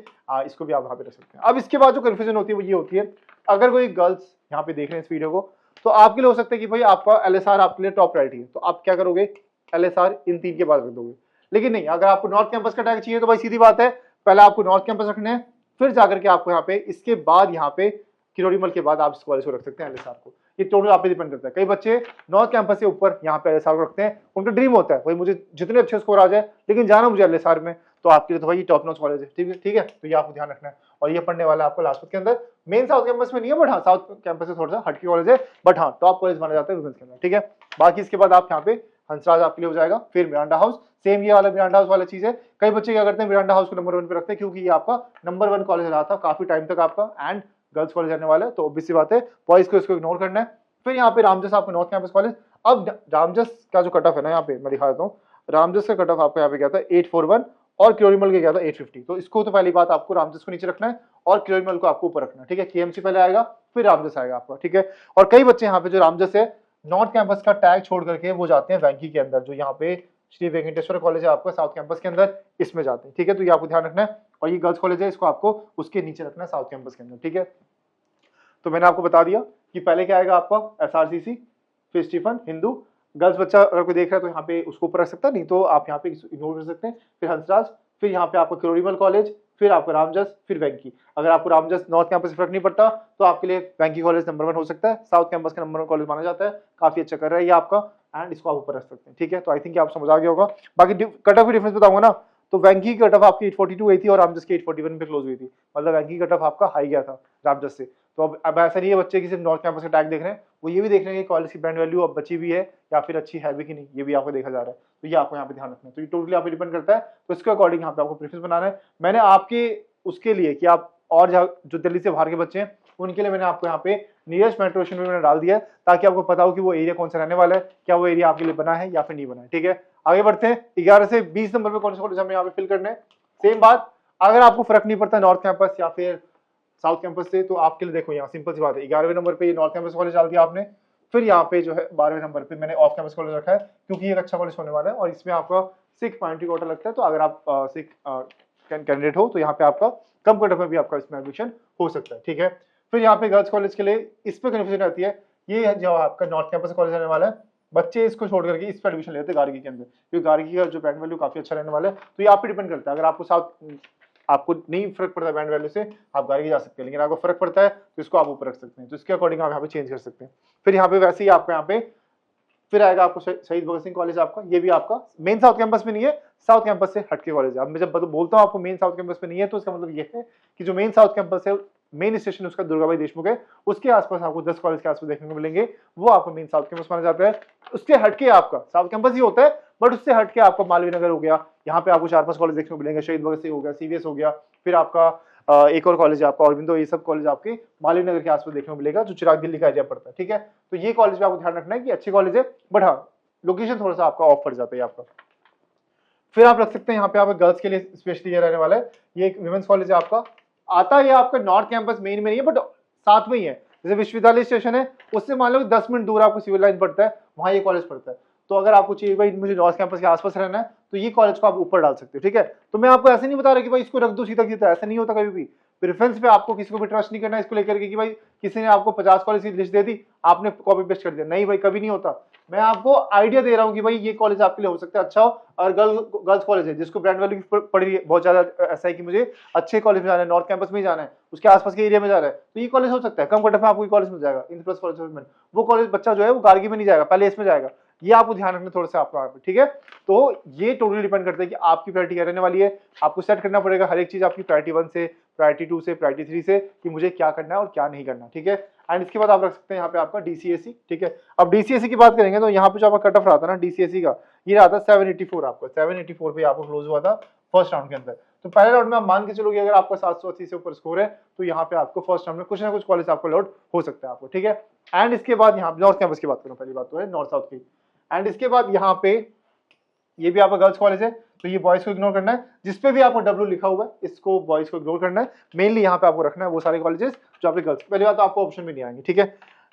इसको भी आप वहाँ पे रख सकते हैं। अब इसके बाद जो कंफ्यूजन होती है वो ये होती है, अगर कोई गर्ल्स यहाँ पे देख रहे हैं इस वीडियो को, तो आपके लिए हो सकता है कि भाई आपका LSR आपके लिए टॉप प्रायोरिटी है, तो आप क्या करोगे, LSR इन 3 के बाद रख दोगे। लेकिन नहीं, अगर आपको नॉर्थ कैंपस का टैग चाहिए तो भाई सीधी बात है, पहले आपको नॉर्थ कैंपस रखना है, फिर जाकर के आपको यहाँ पे इसके बाद यहाँ पे किरोड़ीमल के बाद आप इस कॉलेज को रख सकते हैं LSR को। ये टोटल आप पे डिपेंड करता है। कई बच्चे नॉर्थ कैंपस से ऊपर यहाँ पे LSR को रखते हैं, उनका ड्रीम होता है भाई मुझे जितने अच्छे स्कोर आ जाए लेकिन जाना मुझे LSR में, तो आपके लिए तो भाई टॉप नॉच कॉलेज है, ठीक है, ठीक है। तो ये आपको ध्यान रखना है। और ये पढ़ने वाला है आपको लाजपत के अंदर, मेन साउथ कैंपस में नहीं है, बट हाँ साउथ कैंपस से थोड़ा सा हटके कॉलेज है, बट हाँ टॉप कॉलेज माना जाता है वुमेन्स के अंदर, ठीक है। बाकी इसके बाद आप यहाँ पे हंसराज आपके लिए हो जाएगा, फिर मिरांडा हाउस, सेम ये वाला मिरांडा हाउस वाला चीज है। कई बच्चे क्या करते हैं, मिरांडा हाउस को नंबर 1 पे रखते हैं क्योंकि ये आपका नंबर 1 कॉलेज रहा था काफी टाइम तक आपका, एंड गर्ल्स कॉलेज रहने वाला है, तो ऑब्वियस सी बात है बॉयज को इसको इग्नोर करना है। फिर यहाँ पे रामजस आपका नॉर्थ कैंपस कॉलेज। अब रामजस का जो कट ऑफ है ना, यहाँ पे मैं दिखा देता हूँ, रामजस का कट ऑफ आपको यहाँ पे क्या था 841 और किरोड़ीमल के क्या था 850। तो इसको तो पहली बात आपको रामजस को नीचे रखना है और किरोड़ीमल को आपको ऊपर रखना है, ठीक है। KMC पहले आएगा फिर रामजस आएगा आपका, ठीक है। और कई बच्चे यहाँ पे जो रामजस है नॉर्थ कैंपस का टैग छोड़ करके वो जाते हैं वैंकी के अंदर, जो यहाँ पे श्री वेंकटेश्वर कॉलेज है आपका साउथ कैंपस के अंदर, इसमें जाते हैं, ठीक है। तो ये आपको ध्यान रखना है। और ये गर्ल्स कॉलेज है, इसको आपको उसके नीचे रखना है साउथ कैंपस के अंदर, ठीक है। तो मैंने आपको बता दिया कि पहले क्या आएगा आपका SRCC, फिर स्टीफन हिंदू। गर्ल्स बच्चा अगर कोई देख रहा है तो यहाँ पे उसको ऊपर रख सकता है, नहीं तो आप यहाँ पे इग्नोर कर सकते हैं। फिर हंसराज, फिर यहाँ पे आपका किरोड़ीमल कॉलेज, फिर आपका रामजस, फिर वैंकी। अगर आपको रामजस नॉर्थ कैंपस से फर्क नहीं पड़ता तो आपके लिए वैंकी कॉलेज नंबर 1 हो सकता है, साउथ कैंपस का नंबर 1 कॉलेज माना जाता है, काफी अच्छा कर रहा है ये आपका, एंड इसको आप ऊपर रख सकते हैं, ठीक है। तो आई थिंक आप समझ आ गया होगा। बाकी कट ऑफ की डिफरेंस बताऊंगा ना, तो वैंकी की कट ऑफ आपकी 842 गई थी और रामजस की 841 पे क्लोज हुई थी, मतलब वैंकी कट ऑफ आपका हाई गया था रामजस से। तो अब ऐसा नहीं है बच्चे की सिर्फ नॉर्थ कैंपस का टैग देख रहे हैं, वो ये भी देख रहे हैं कि कॉलेज की ब्रांड वैल्यू अब बची भी है या फिर अच्छी है भी कि नहीं, ये भी आपको देखा जा रहा है। तो ये आपको यहाँ पे ध्यान रखना है। तो ये टोटली आप पे डिपेंड करता है, तो इसके अकॉर्डिंग यहाँ पे आपको प्रेफरेंस बनाना है। मैंने आपके उसके लिए कि आप और जो दिल्ली से बाहर के बच्चे हैं उनके लिए मैंने आपको यहाँ पे नियरेस्ट मेट्रो स्टेशन में मैंने डाल दिया है, ताकि आपको पता हो कि वो एरिया कौन सा रहने वाला है, क्या वो एरिया आपके लिए बना है या फिर नहीं बना है, ठीक है। आगे बढ़ते हैं, 11 से 20 नंबर पे कौन से कॉलेज हमें यहाँ पे फिल करने हैं। सेम बात, अगर आपको फर्क नहीं पड़ता नॉर्थ कैंपस या फिर साउथ कैंपस से, तो आपके लिए देखो यहाँ सिंपल सी बात है, 11वें नंबर पे ये नॉर्थ कैंपस कॉलेज डाल दिया आपने। फिर यहाँ पे जो है 12वें नंबर पे मैंने ऑफ कैंपस कॉलेज रखा है क्योंकि ये एक अच्छा कॉलेज होने वाला है और इसमें आपका सिख पॉइंट्री कोटा लगता है, तो अगर आप सिख कैंडिडेट हो तो यहाँ पे आपका कम कट ऑफ में भी आपका इसमें एडमिशन हो सकता है, ठीक है। फिर यहाँ पे गर्ल्स कॉलेज के लिए इस पे कन्फ्यूजन रहती है, ये जो आपका नॉर्थ कैंपस कॉलेज रहने वाला है, बच्चे इसको छोड़ करके इस पे एडमिशन लेते हैं गार्गी के अंदर, क्योंकि गार्गी का जो बैंड वैल्यू काफी अच्छा रहने वाला है। तो ये आप पे डिपेंड करता है, अगर आपको साउथ आपको नहीं फर्क पड़ता बैंड वैल्यू से आप गार्गी जा सकते हैं, लेकिन आपको फर्क पड़ता है तो इसको आप ऊपर रख सकते हैं, तो इसके अकॉर्डिंग आप यहाँ पे चेंज कर सकते हैं। फिर यहाँ पे वैसे ही आपको यहाँ पे फिर आएगा आपको शहीद भगत सिंह कॉलेज आपका, ये भी आपका मेन साउथ कैंपस में नहीं है, साउथ कैंपस से हटके कॉलेज है। अब मैं जब बोलता हूँ आपको मेन साउथ कैंपस में नहीं है तो इसका मतलब ये है कि जो मेन साउथ कैंपस है, मेन स्टेशन उसका दुर्गा भाई देशमुख है, उसके आसपास आपको 10 कॉलेज के आसपास देखने को मिलेंगे, वो आपको मेन साउथ कैंपस माना जाता है। उसके हटके आपका साउथ कैंपस ही होता है, बट उससे हटके आपका मालवीय नगर हो गया, यहाँ पे आपको 4-5 कॉलेज देखने को मिलेंगे, शहीद भगत सिंह हो गया, CVS हो गया, फिर आपका एक और कॉलेज है आपका अरविंदो, ये सब कॉलेज आपके मालवीय नगर के आसपास देखने को मिलेगा, जो चिराग दिल्ली का एरिया पड़ता है, ठीक है। तो ये कॉलेज पे आपको ध्यान रखना है कि अच्छे कॉलेज है, बट हाँ लोकेशन थोड़ा सा आपका ऑफ पड़ जाता है आपका। फिर आप रख सकते हैं यहाँ पे आप गर्ल्स के लिए स्पेशली ये रहने वाला है, ये एक विमेंस कॉलेज है आपका, आता है आपका नॉर्थ कैंपस मेन में नहीं है बट साथ में ही है, जैसे विश्वविद्यालय स्टेशन है उससे मान लो 10 मिनट दूर आपको सिविल लाइन पड़ता है, वहां ये कॉलेज पड़ता है। तो अगर आपको चाहिए भाई मुझे नॉर्थ कैंपस के आसपास रहना है तो ये कॉलेज को आप ऊपर डाल सकते हो, ठीक है। तो मैं आपको ऐसे नहीं बता रहा कि भाई इसको रख दो सीधा सीधा, ऐसा नहीं होता कभी भी। प्रेफरेंस पे आपको किसी को भी ट्रस्ट नहीं करना इसको लेकर के कि भाई किसी ने आपको 50 कॉलेज की लिस्ट दे दी आपने कॉपी पेस्ट कर दिया, नहीं भाई कभी नहीं होता। मैं आपको आइडिया दे रहा हूँ कि भाई ये कॉलेज आपके लिए हो सकता है अच्छा हो, और गर्ल्स कॉलेज है जिसको ब्रांड वैल्यू पड़ रही है बहुत ज्यादा, ऐसा है कि मुझे अच्छे कॉलेज में जाना है, नॉर्थ कैंपस में ही जाना है, उसके आसपास के एरिया में जाना है, तो ये कॉलेज हो सकता है, कम कट ऑफ में आपको कॉलेज मिल जाएगा, इंद्रप्रस्थ कॉलेज। वो कॉलेज बच्चा जो है वो गार्गी में नहीं जाएगा, पहले इसमें जाएगा, ये आपको ध्यान रखना थोड़ा सा आपका, ठीक है। तो ये टोटली डिपेंड करता है कि आपकी प्रायोरिटी क्या रहने वाली है, आपको सेट करना पड़ेगा हर एक चीज आपकी प्रायोरिटी 1 से प्रायोरिटी 2 से, प्रायोरिटी 3 से कि मुझे क्या करना है और क्या नहीं करना, ठीक है। एंड इसके बाद आप रख सकते हैं यहाँ पे आपका DCSE, ठीक है। अब DCSE की बात करेंगे तो यहाँ पे जो आपका कट ऑफ रहा था ना DCSE का, ये रहा था 784, आपको 784 पे आपको क्लोज हुआ था फर्स्ट राउंड के अंदर। तो पहले राउंड में आप मान के चलोगे अगर आपका 780 से ऊपर स्कोर है तो यहाँ पे आपको फर्स्ट राउंड में कुछ ना कुछ कॉलेज आपको अलॉट हो सकता है आपको, ठीक है। एंड इसके बाद यहाँ नॉर्थ कैंपस की बात करूँ, पहली बात तो है नॉर्थ साउथ की। एंड इसके बाद यहाँ पे ये भी आपका गर्ल्स कॉलेज है, तो ये बॉयज को इग्नोर करना है, जिसपे भी आपको W लिखा हुआ है इसको बॉयज को इग्नोर करना है। मेनली यहाँ पे आपको रखना है वो सारे कॉलेजेस जो आपके गर्ल्स, पहली बात तो आपको ऑप्शन भी नहीं आएंगे, ठीक है।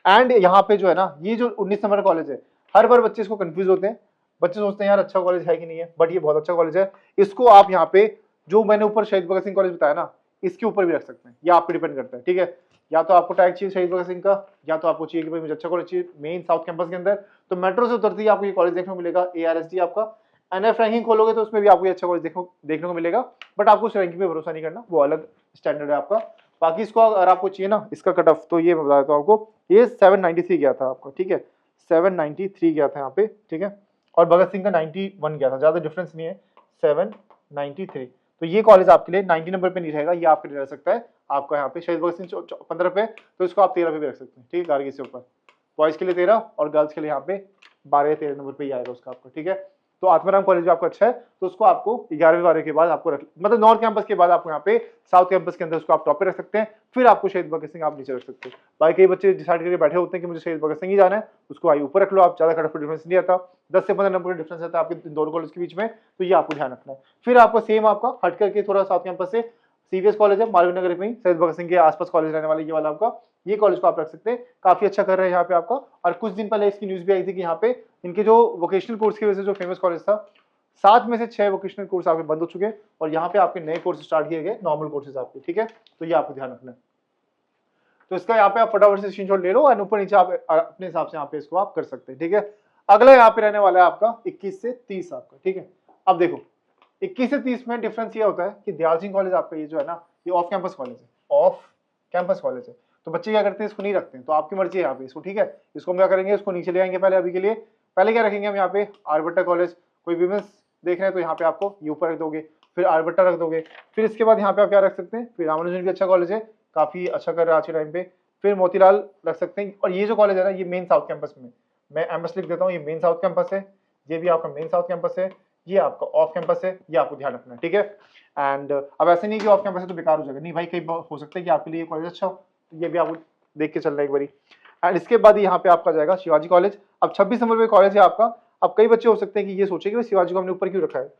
एंड यहाँ पे जो है ना ये जो 19 नंबर कॉलेज है, हर बार बच्चे इसको कंफ्यूज होते हैं, बच्चे सोचते हैं यार अच्छा कॉलेज है कि नहीं है, बट ये बहुत अच्छा कॉलेज है। इसको आप यहाँ पे जो मैंने ऊपर शहीद भगत सिंह कॉलेज बताया ना, इसके ऊपर भी रख सकते हैं, या आप पे डिपेंड करता है, ठीक है। या तो आपको टैग चाहिए शहीद भगत सिंह का, या तो आपको चाहिए कि भाई मुझे अच्छा कॉलेज चाहिए मेन साउथ कैंपस के अंदर, तो मेट्रो से उतरती है आपको ये कॉलेज देखने को मिलेगा, ARSD आपका। NF रैंकिंग खोलोगे तो उसमें भी आपको ये अच्छा कॉलेज देखने को मिलेगा, बट आपको उस रैंकिंग पे भरोसा नहीं करना, वो अलग स्टैंडर्ड है आपका। बाकी इसको अगर आपको चाहिए ना इसका कट ऑफ, तो ये मैं बता देता हूँ आपको, ये 793 गया था आपका, ठीक है, 793 गया था यहाँ पे, ठीक है। और भगत सिंह का 91 गया था, ज्यादा डिफरेंस नहीं है, 793। तो ये कॉलेज आपके लिए 90 नंबर पे नहीं रहेगा, ये आपके लिए रह सकता है आपका यहाँ पे शहीद भगत सिंह 15 पे, तो इसको आप 13 पे भी रख सकते हैं, ठीक है, गार्गी से ऊपर। बॉयज के लिए 13 और गर्ल्स के लिए यहाँ पे 12-13 नंबर पे ही आएगा उसका आपका, ठीक है। तो आत्माराम कॉलेज भी आपका अच्छा है, तो उसको आपको 11वीं-12वीं के बाद आपको रख, मतलब नॉर्थ कैंपस के बाद आपको यहाँ पे साउथ कैंपस के अंदर उसको आप टॉप पे रख सकते हैं, फिर आपको शहीद भगत सिंह आप नीचे रख सकते हैं। भाई कई बच्चे डिसाइड करके बैठे होते हैं कि मुझे शहीद भगत सिंह ही जाना है, उसको आई ऊपर रख लो आप, ज्यादा कट ऑफ डिफरेंस नहीं आता, 10 से 15 नंबर का डिफरेंस आता है आपके दोनों कॉलेज के बीच में, तो ये आपको ध्यान रखना है। फिर आपको सेम आपका हट करके थोड़ा साउथ कैंपस से CVS कॉलेज है मालवीय नगर में, शहीद भगत सिंह के आसपास कॉलेज रहने वाले ये वाला आपका, ये कॉलेज को आप रख सकते हैं, काफी अच्छा कर रहे हैं यहाँ पे आपका। और कुछ दिन पहले इसकी न्यूज भी आई थी कि यहाँ पे इनके जो वोकेशनल कोर्स की वजह से जो फेमस कॉलेज था, 7 में से 6 वोकेशनल कोर्स आपके बंद हो चुके हैं और यहाँ पे आपके नए कोर्स स्टार्ट किए गए, नॉर्मल कोर्सेज आपके, ठीक है। तो ये आपको ध्यान रखना है। तो इसका यहाँ पे आप फटाफट से स्क्रीनशॉट ले लो और ऊपर नीचे आप अपने हिसाब से यहाँ पे इसको आप कर सकते हैं, ठीक है। अगला यहाँ पे रहने वाला है आपका 21 से 30 आपका, ठीक है। अब देखो 21 से 30 में डिफरेंस ये होता है कि दयाल सिंह कॉलेज आपका ये जो है ना, ये ऑफ कैंपस कॉलेज है, ऑफ कैंपस कॉलेज है, तो बच्चे क्या करते हैं इसको नहीं रखते हैं, तो आपकी मर्जी है यहाँ पे इसको, ठीक है। इसको हम क्या करेंगे, इसको नीचे ले आएंगे पहले, अभी के लिए पहले क्या रखेंगे हम यहाँ पे आर्यभट्टा कॉलेज, कोई विमेंस देख रहे हैं तो यहाँ पे आपको ये ऊपर रख दोगे, फिर आर्यभट्टा रख दोगे, फिर इसके बाद यहाँ पे आप क्या रख सकते हैं, फिर रामानुजन भी अच्छा कॉलेज है, काफी अच्छा कर रहा है आज के टाइम पे, फिर मोतीलाल रख सकते हैं। और ये जो कॉलेज है ना, ये मेन साउथ कैंपस में, मैं MS लिख देता हूँ, ये मेन साउथ कैंपस है, ये भी आपका मेन साउथ कैंपस है, ये आपका ऑफ कैंपस है, ये आपको ध्यान रखना है, ठीक है। एंड अब ऐसे नहीं कि ऑफ कैंपस है तो बेकार हो जाएगा, नहीं भाई, कई हो सकता है कि आपके लिए कॉलेज अच्छा हो, तो ये भी आपको देख के चलना एक बारी। एंड इसके बाद यहाँ पे आपका जाएगा शिवाजी कॉलेज। अब 26 नंबर पे कॉलेज है आपका। अब कई बच्चे हो सकते हैं कि ये सोचे कि शिवाजी को हमने ऊपर क्यों रखा है,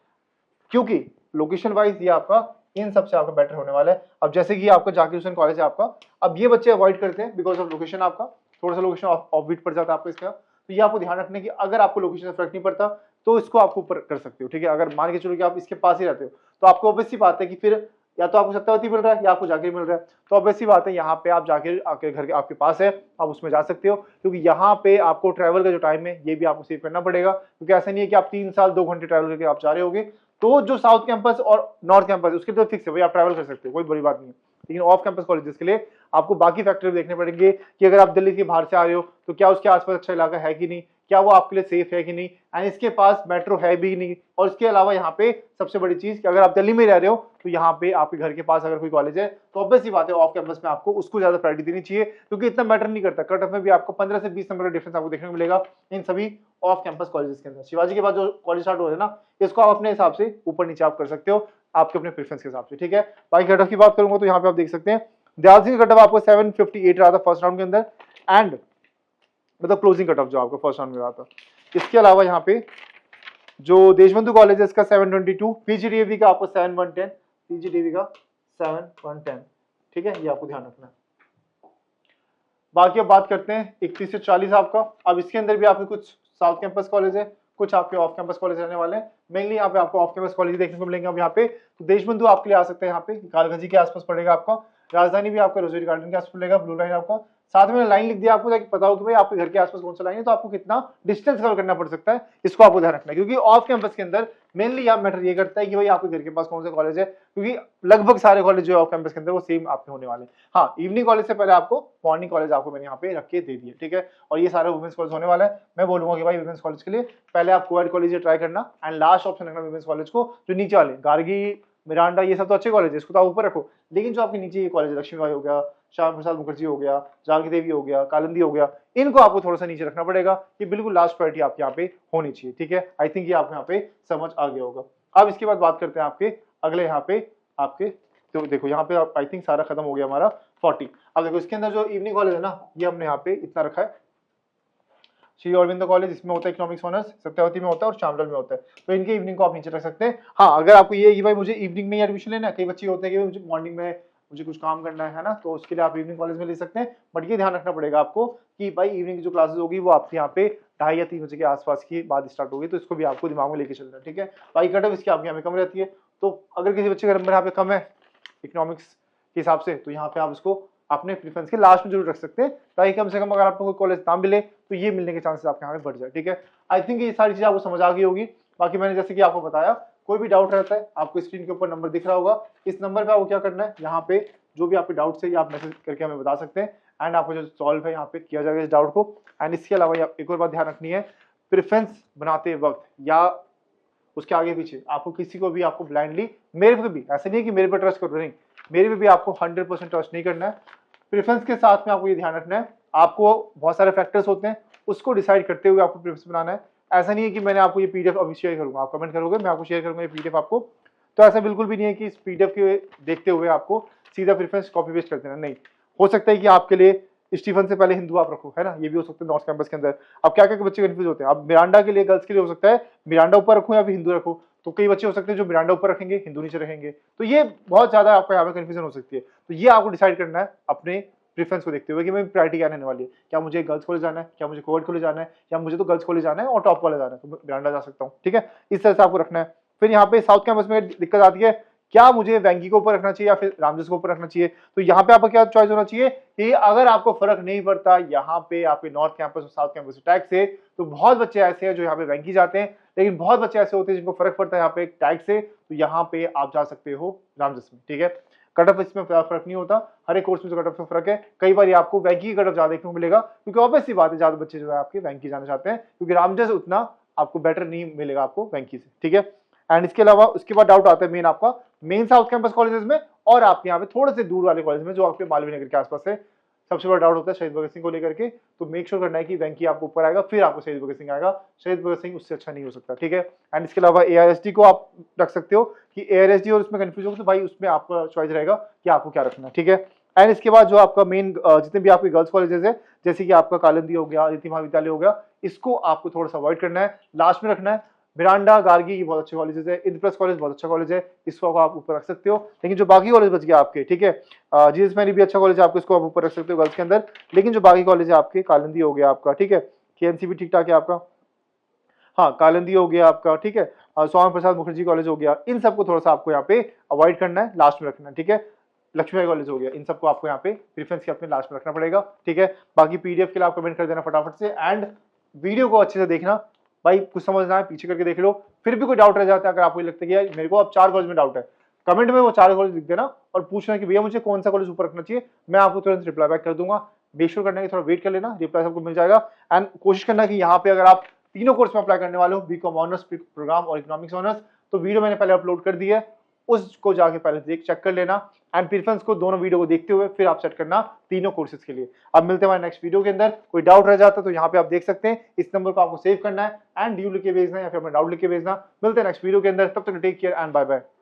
क्योंकि लोकेशन वाइज ये आपका इन सबसे आपका बेटर होने वाला है। अब जैसे कि आपका जाकिर हुसैन कॉलेज है आपका, अब ये बच्चे अवॉइड करते हैं बिकॉज ऑफ लोकेशन, आपका थोड़ा सा लोकेशन ऑफ बीट पड़ जाता है आपको इसका, तो ये आपको ध्यान रखना है कि अगर आपको लोकेशन से फर्क नहीं पड़ता तो इसको आप ऊपर कर सकते हो, ठीक है। अगर मान के चलो कि आप इसके पास ही रहते हो तो आपको ऑब्वियस सी बात है कि फिर या तो आपको सत्यावती मिल रहा है या आपको जाकिर मिल रहा है, तो ऑब्वियस सी बात है यहाँ पे आप जाकिर आपके घर के आपके पास है, आप उसमें जा सकते हो, क्योंकि यहाँ पे आपको ट्रैवल का जो टाइम है ये भी आपको सेव करना पड़ेगा, क्योंकि ऐसा नहीं है कि आप 3 साल 2 घंटे ट्रैवल करके आप जा रहे होगे। तो जो साउथ कैंपस और नॉर्थ कैंपस उसके तो फिक्स है भाई, आप ट्रैवल कर सकते हो, कोई बड़ी बात नहीं है। लेकिन ऑफ कैंपस कॉलेजेस के लिए आपको बाकी फैक्टर देखने पड़ेंगे कि अगर आप दिल्ली के बाहर से आ रहे हो तो क्या उसके आसपास अच्छा इलाका है कि नहीं, क्या वो आपके लिए सेफ है कि नहीं, एंड इसके पास मेट्रो है भी नहीं। और इसके अलावा यहाँ पे सबसे बड़ी चीज कि अगर आप दिल्ली में रह रहे हो तो यहाँ पे आपके घर के पास अगर कोई कॉलेज है तो ऑब्वियस ही बात है ऑफ कैंपस में आपको उसको ज्यादा प्रायोरिटी देनी चाहिए, क्योंकि इतना मैटर नहीं करता। कट ऑफ में भी आपको 15 से 20 नंबर का डिफरेंस आपको देखने को मिलेगा इन सभी ऑफ कैंपस कॉलेजेस के अंदर। शिवाजी के बाद जो कॉलेज स्टार्ट हो रहे हैं ना, इसको आप अपने हिसाब से ऊपर नीचे आप कर सकते हो, आपके अपने प्रेफरेंस के हिसाब से, ठीक है। बाकी कट ऑफ की बात करूंगा तो यहाँ पे आप देख सकते हैं दयाल सिंह कट ऑफ आपको 758 रहा था फर्स्ट राउंड के अंदर, एंड मतलब क्लोजिंग कट ऑफ जो आपको फर्स्ट राउंड में रहा था। इसके अलावा यहाँ पे जो देशबंधु कॉलेज है इसका 722, पीजीडीवी का आपको 7110, पीजीडीवी का 7110, ठीक है, ये आपको ध्यान रखना है। बाकी अब बात करते हैं 31 से 40 आपका। अब इसके अंदर भी आपके कुछ साउथ कैंपस कॉलेज है, कुछ आपके ऑफ कैंपस कॉलेज रहने वाले हैं। मेनली यहाँ पे आपको ऑफ कैंपस कॉलेज देखने को मिलेंगे। अब यहाँ पे तो देशबंधु आपके लिए आ सकते हैं, यहाँ पे कालगंजी के आसपास पड़ेगा आपका, राजधानी भी आपका रोजरी गार्डन के आसपास पड़ेगा, ब्लू लाइन आपका, साथ में लाइन लिख दिया आपको ताकि पता हो कि भाई आपके घर के आसपास कौन सा लाइन है, तो आपको कितना डिस्टेंस कवर करना पड़ सकता है, इसको आपको ध्यान रखना है। क्योंकि ऑफ कैंपस के अंदर मेनली यहाँ मैटर ये करता है कि भाई आपके घर के पास कौन सा कॉलेज है, क्योंकि लगभग सारे कॉलेज जो है ऑफ कैंपस के अंदर वो सेम आपके होने वाले हैं। हाँ, इवनिंग कॉलेज से पहले आपको मॉर्निंग कॉलेज आपको मैंने यहाँ पे रख के दे दिए, ठीक है। और ये सारे वुमेंस कॉलेज होने वाला है। मैं बोलूंगा कि भाई वुमेंस कॉलेज के लिए पहले आप कोएड कॉलेज ट्राई करना, एंड लास्ट ऑप्शन रखना वुमेंस कॉलेज को, जो नीचे वाले गार्गी मिरांडा, ये सब तो अच्छे कॉलेज है, इसको तो आप ऊपर रखो। लेकिन जो आपके नीचे ये कॉलेज, लक्ष्मीबाई हो गया, श्यामा प्रसाद मुखर्जी हो गया, जानकी देवी हो गया, कालिंदी हो गया, इनको आपको थोड़ा सा नीचे रखना पड़ेगा। ये बिल्कुल लास्ट प्रायोरिटी आपके यहाँ पे होनी चाहिए, ठीक है। आई थिंक ये आपको यहाँ पे समझ आ गया होगा। अब इसके बाद बात करते हैं आपके अगले यहाँ पे आपके, तो देखो यहाँ पे आई थिंक सारा खत्म हो गया हमारा 40। अब देखो इसके अंदर जो इवनिंग कॉलेज है ना, ये हमने यहाँ पे इतना रखा है, श्री अरविंद कॉलेज, इसमें होता है इकोनॉमिक्स ऑनर्स, सत्यावती में होता है और शामलाल में होता है, तो इनके इवनिंग को आप नीचे रख सकते हैं। हाँ, अगर आपको ये कि भाई मुझे इवनिंग में एडमिशन लेना है, कई बच्चे होते हैं कि मुझे मॉर्निंग में मुझे कुछ काम करना है ना, तो उसके लिए आप इवनिंग कॉलेज में ले सकते हैं। बट ये ध्यान रखना पड़ेगा आपको कि भाई इवनिंग की जो क्लासेस होगी वो आपके यहाँ पे 2:30 या 3 बजे के आसपास की बाद स्टार्ट होगी, तो इसको भी आपको दिमाग में लेके चलना है, ठीक है। बाकी कट ऑफ इसकी आपके यहाँ पे कम रहती है, तो अगर किसी बच्चे का नंबर यहाँ पे कम है इकोनॉमिक्स के हिसाब से, तो यहाँ पे आप इसको अपने प्रेफरेंस के लास्ट में जरूर रख सकते हैं, ताकि कम से कम अगर आपको कोई कॉलेज ना मिले तो ये मिलने के चांसेस आपके यहाँ पे बढ़ जाए, ठीक है। आई थिंक ये सारी चीजें आपको समझ आ गई होगी। बाकी मैंने जैसे कि आपको बताया, कोई भी डाउट रहता है आपको स्क्रीन के ऊपर नंबर दिख रहा होगा, इस नंबर पे आपको क्या करना है, यहाँ पे जो भी आपके डाउट्स है ये आप मैसेज करके हमें बता सकते हैं, एंड आपको जो सॉल्व है यहाँ पे किया जाएगा इस डाउट को। एंड इसके अलावा एक और बात ध्यान रखनी है, प्रेफरेंस बनाते वक्त या उसके आगे पीछे आपको किसी को भी आपको ब्लाइंडली, मेरे पे भी ऐसा नहीं है कि मेरे पे ट्रस्ट करो, नहीं, मेरे पे भी आपको 100% ट्रस्ट नहीं करना है। प्रेफरेंस के साथ में आपको ये ध्यान रखना है, आपको बहुत सारे फैक्टर्स होते हैं, उसको डिसाइड करते हुए आपको प्रेफरेंस बनाना है। ऐसा नहीं है कि मैंने आपको ये पीडीएफ अभी शेयर करूंगा, आप कमेंट करोगे मैं आपको शेयर करूंगा ये पीडीएफ आपको, तो ऐसा बिल्कुल भी नहीं है कि इस पीडीएफ के देखते हुए आपको सीधा प्रेफरेंस कॉपी पेस्ट कर देना, नहीं। हो सकता है कि आपके लिए स्टीफन से पहले हिंदू आप रखो, है ना, ये भी हो सकता है नॉर्थ कैंपस के अंदर। अब क्या क्या बच्चे कंफ्यूज होते हैं, अब मिरांडा के लिए गर्ल्स के लिए हो सकता है मिरांडा ऊपर रखो या फिर हिंदू रखो, तो कई बच्चे हो सकते हैं जो मिरांडा ऊपर रखेंगे हिंदू नीचे रखेंगे, तो ये बहुत ज्यादा आपको यहाँ पे कंफ्यूजन हो सकती है। तो ये आपको डिसाइड करना है अपने प्रेफरेंस को देखते हुए कि मैं प्रायोरिटी क्या रहने वाली है, क्या मुझे गर्ल्स कॉलेज जाना है, क्या मुझे कोविड कॉलेज जाना है, या मुझे तो गर्ल्स कॉलेज जाना है और टॉप कॉलेज जाना है, तो मैं मिरांडा जा सकता हूँ, ठीक है। इस तरह से आपको रखना है। फिर यहाँ पे साउथ कैंपस में दिक्कत आती है, क्या मुझे वेंकी को ऊपर रखना चाहिए या फिर रामजस को ऊपर रखना चाहिए, तो यहाँ पे आपका क्या चॉइस होना चाहिए कि अगर आपको फर्क नहीं पड़ता यहाँ पे आपके नॉर्थ कैंपस और साउथ कैंपस टैग से, तो बहुत बच्चे ऐसे हैं जो यहाँ पे वेंकी जाते हैं, लेकिन बहुत बच्चे ऐसे होते हैं जिनको फर्क पड़ता है यहाँ पे टैग से, तो यहाँ पे आप जा सकते हो रामजस में, ठीक है। कट ऑफ इसमें फर्क नहीं होता, हर एक कोर्स में जो कट ऑफ में फर्क है, कई बार आपको वेंकी की कट ऑफ ज्यादा देखने को मिलेगा, क्योंकि ऑब्वियस सी बात है ज्यादा बच्चे जो है आपके वेंकी जाना चाहते हैं, क्योंकि रामजस उतना आपको बेटर नहीं मिलेगा आपको वेंकी से, ठीक है। एंड इसके अलावा उसके बाद डाउट आता है मेन आपका मेन साउथ कैंपस कॉलेजेस में और आपके यहाँ पे थोड़े से दूर वाले कॉलेज में जो आपके मालवीय नगर के आसपास है। सबसे बड़ा डाउट होता है शहीद भगत सिंह को लेकर के, तो मेक श्योर करना है कि वेंकी आपको ऊपर आएगा फिर आपको शहीद भगत सिंह आएगा, शहीद भगत सिंह उससे अच्छा नहीं हो सकता, ठीक है। एंड इसके अलावा एआरएसडी को आप रख सकते हो कि एआरएसडी और उसमें कंफ्यूज हो तो भाई उसमें आपका चॉइस रहेगा कि आपको क्या रखना है, ठीक है। एंड इसके बाद जो आपका मेन जितने भी आपके गर्ल्स कॉलेजेस है, जैसे कि आपका कालिंदी हो गया, आदित्य महाविद्यालय हो गया, इसको आपको थोड़ा सा अवॉइड करना है, लास्ट में रखना है। मिरांडा, गार्गी ये बहुत अच्छे कॉलेजेस है, इंद्रप्रस्थ कॉलेज बहुत अच्छा कॉलेज है, इसको आप ऊपर रख सकते हो। लेकिन जो बाकी कॉलेज बच गए आपके, ठीक है, जीएस मैनी भी अच्छा कॉलेज है, आपको इसको आप ऊपर रख सकते हो गर्ल्स के अंदर। लेकिन जो बाकी कॉलेज है आपके, कालिंदी हो गया आपका, ठीक है, केएनसी भी ठीक ठाक है आपका, हाँ कालिंदी हो गया आपका, ठीक है, स्वामी प्रसाद मुखर्जी कॉलेज हो गया, इन सबको थोड़ा सा आपको यहाँ पे अवॉइड करना है, लास्ट में रखना है, ठीक है। लक्ष्मीबाई कॉलेज हो गया, इन सबको आपको यहाँ पे प्रेफरेंस के अपने लास्ट में रखना पड़ेगा, ठीक है। बाकी पीडीएफ के लिए आप कमेंट कर देना फटाफट से, एंड वीडियो को अच्छे से देखना, भाई कुछ समझना है पीछे करके देख लो, फिर भी कोई डाउट रह जाता है, अगर आपको लगता है कि यार मेरे को अब 4 कॉलेज में डाउट है, कमेंट में वो 4 कॉलेज लिख देना और पूछना कि भैया मुझे कौन सा कॉलेज ऊपर रखना चाहिए, मैं आपको तुरंत रिप्लाई बैक कर दूंगा। मेक श्योर करना है कि थोड़ा वेट कर लेना, रिप्लाई सबको मिल जाएगा। एंड कोशिश करना कि यहाँ पे अगर आप तीनों कोर्स में अप्लाई करने वाले हो, बीकॉम ऑनर्स प्रोग्राम और इकोनॉमिक्स ऑनर्स, तो वीडियो मैंने पहले अपलोड कर दी है, उसको जाके पहले देख चेक कर लेना, एंड प्रेफरेंस को दोनों वीडियो को देखते हुए फिर आप सेट करना तीनों कोर्सेज के लिए। अब मिलते हैं हमारे नेक्स्ट वीडियो के अंदर। कोई डाउट रह जाता तो यहाँ पे आप देख सकते हैं, इस नंबर को आपको सेव करना है एंड ड्यू लिख के भेजना है या फिर अपना डाउट लिख के भेजना। मिलते हैं नेक्स्ट वीडियो के अंदर, तब तक take care and bye bye.